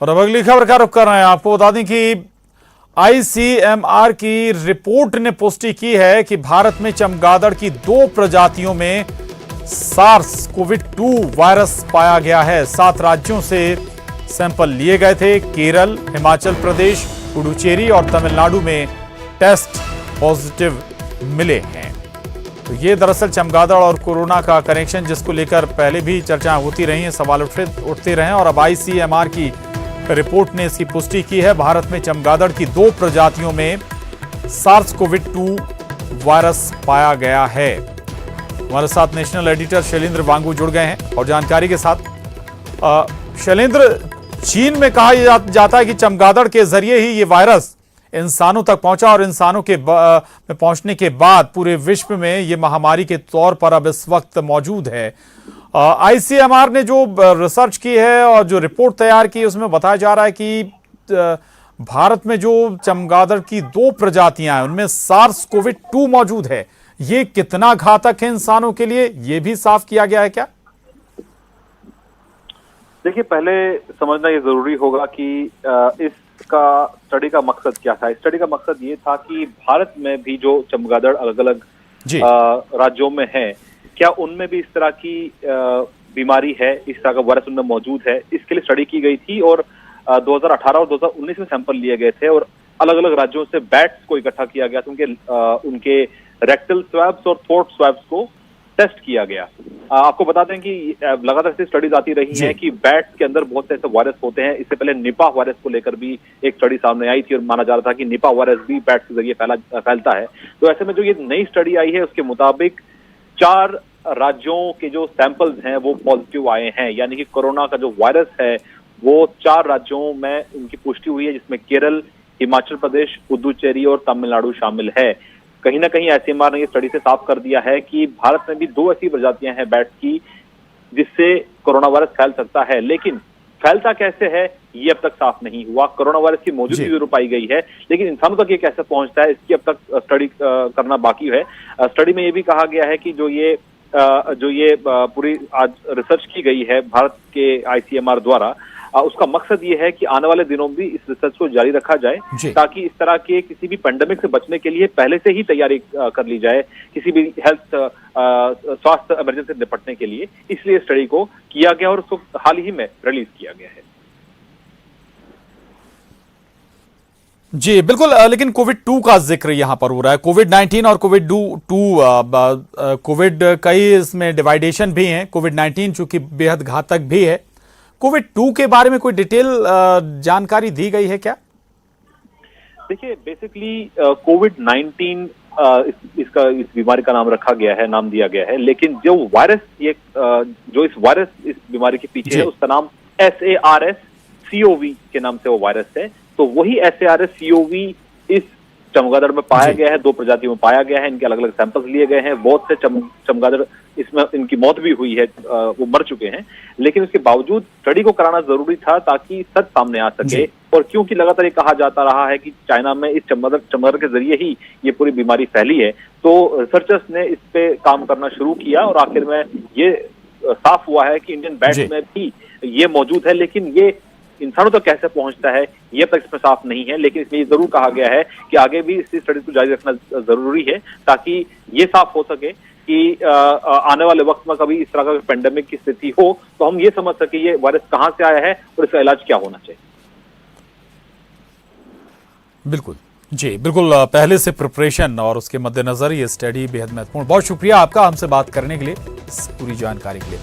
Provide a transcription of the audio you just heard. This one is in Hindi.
और अब अगली खबर का रुख कर रहे हैं। आपको बता दें कि आईसीएमआर की रिपोर्ट ने पुष्टि की है कि भारत में चमगादड़ की 2 प्रजातियों में सार्स कोविड-2 वायरस पाया गया है। 7 राज्यों से सैंपल लिए गए थे। केरल, हिमाचल प्रदेश, पुडुचेरी और तमिलनाडु में टेस्ट पॉजिटिव मिले हैं। तो ये दरअसल चमगादड़ और कोरोना का कनेक्शन, जिसको लेकर पहले भी चर्चाएं होती रही हैं, सवाल उठते रहे और अब आईसीएमआर की रिपोर्ट ने इसकी पुष्टि की है। भारत में चमगादड़ की 2 प्रजातियों में सार्स कोविड-2 वायरस पाया गया है। हमारे साथ नेशनल एडिटर शैलेंद्र वांगू जुड़ गए हैं और जानकारी के साथ। शैलेंद्र, चीन में कहा जाता है कि चमगादड़ के जरिए ही ये वायरस इंसानों तक पहुंचा और इंसानों के में पहुंचने के बाद पूरे विश्व में ये महामारी के तौर पर अब इस वक्त मौजूद है। आईसीएमआर ने जो रिसर्च की है और जो रिपोर्ट तैयार की है, उसमें बताया जा रहा है कि भारत में जो चमगादड़ की 2 प्रजातियां हैं उनमें सार्स कोविड-2 मौजूद है। ये कितना घातक है इंसानों के लिए, ये भी साफ किया गया है क्या? देखिए, पहले समझना ये जरूरी होगा कि इसका स्टडी का मकसद क्या था। स्टडी का मकसद ये था कि भारत में भी जो चमगादड़ अलग अलग राज्यों में है, क्या उनमें भी इस तरह की बीमारी है, इस तरह का वायरस उनमें मौजूद है। इसके लिए स्टडी की गई थी और 2018 और 2019 में सैंपल लिए गए थे और अलग अलग राज्यों से बैट्स को इकट्ठा किया गया था। उनके रेक्टल स्वैब्स और थ्रोट स्वैब्स को टेस्ट किया गया। आपको बता दें कि लगातार ऐसी स्टडीज आती रही हैं कि बैट्स के अंदर बहुत से ऐसे वायरस होते हैं। इससे पहले निपा वायरस को लेकर भी एक स्टडी सामने आई थी और माना जा रहा था कि निपा वायरस भी बैट्स के जरिए फैलता है। तो ऐसे में जो ये नई स्टडी आई है, उसके मुताबिक 4 राज्यों के जो सैंपल्स हैं वो पॉजिटिव आए हैं। यानी कि कोरोना का जो वायरस है वो 4 राज्यों में उनकी पुष्टि हुई है, जिसमें केरल, हिमाचल प्रदेश, पुडुचेरी और तमिलनाडु शामिल है। कहीं ना कहीं आईसीएमआर ने ये स्टडी से साफ कर दिया है कि भारत में भी 2 ऐसी प्रजातियां हैं बैट्स की जिससे कोरोना वायरस फैल सकता है, लेकिन फैलता कैसे है ये अब तक साफ नहीं हुआ। कोरोना वायरस की मौजूदगी जरूर पाई गई है, लेकिन इंसानों तक ये कैसे पहुंचता है इसकी अब तक स्टडी करना बाकी है। स्टडी में ये भी कहा गया है कि जो ये पूरी आज रिसर्च की गई है भारत के आईसीएमआर द्वारा, उसका मकसद ये है कि आने वाले दिनों में भी इस रिसर्च को जारी रखा जाए, ताकि इस तरह के किसी भी पेंडेमिक से बचने के लिए पहले से ही तैयारी कर ली जाए, किसी भी हेल्थ स्वास्थ्य इमरजेंसी से निपटने के लिए। इसलिए स्टडी को किया गया और उसको हाल ही में रिलीज किया गया है। जी बिल्कुल, लेकिन कोविड-2 का जिक्र यहां पर हो रहा है। कोविड-19 और कोविड कई इसमें डिवाइडेशन भी हैं। कोविड-19 चूंकि बेहद घातक भी है, कोविड-2 के बारे में कोई डिटेल जानकारी दी गई है क्या? देखिए, बेसिकली कोविड-19 इस बीमारी का नाम रखा गया है, नाम दिया गया है, लेकिन जो वायरस इस बीमारी के पीछे है उसका नाम SARS-CoV के नाम से वो वायरस है। तो वही SARS-CoV इस चमगादड़ में पाया गया है, 2 प्रजातियों में पाया गया है। इनके अलग अलग सैंपल्स लिए गए हैं। बहुत से चमगादड़ इसमें इनकी मौत भी हुई है, वो मर चुके हैं, लेकिन उसके बावजूद स्टडी को कराना जरूरी था ताकि सच सामने आ सके। और क्योंकि लगातार ये कहा जाता रहा है कि चाइना में इस चमगादड़ के जरिए ही ये पूरी बीमारी फैली है, तो रिसर्चर्स ने इस पे काम करना शुरू किया और आखिर में ये साफ हुआ है कि इंडियन बैट्स में भी ये मौजूद है, लेकिन ये इंसानों तक कैसे पहुंचता है ये तक इसमें साफ नहीं है। लेकिन इसमें ये जरूर कहा गया है कि आगे भी इस स्टडी को जारी रखना जरूरी है, ताकि ये साफ हो सके कि आने वाले वक्त में कभी इस तरह का पेंडेमिक की स्थिति हो तो हम ये समझ सके ये वायरस कहां से आया है और इसका इलाज क्या होना चाहिए। बिल्कुल जी, बिल्कुल, पहले से प्रिपरेशन और उसके मद्देनजर ये स्टडी बेहद महत्वपूर्ण। बहुत शुक्रिया आपका हमसे बात करने के लिए, इस पूरी जानकारी के लिए।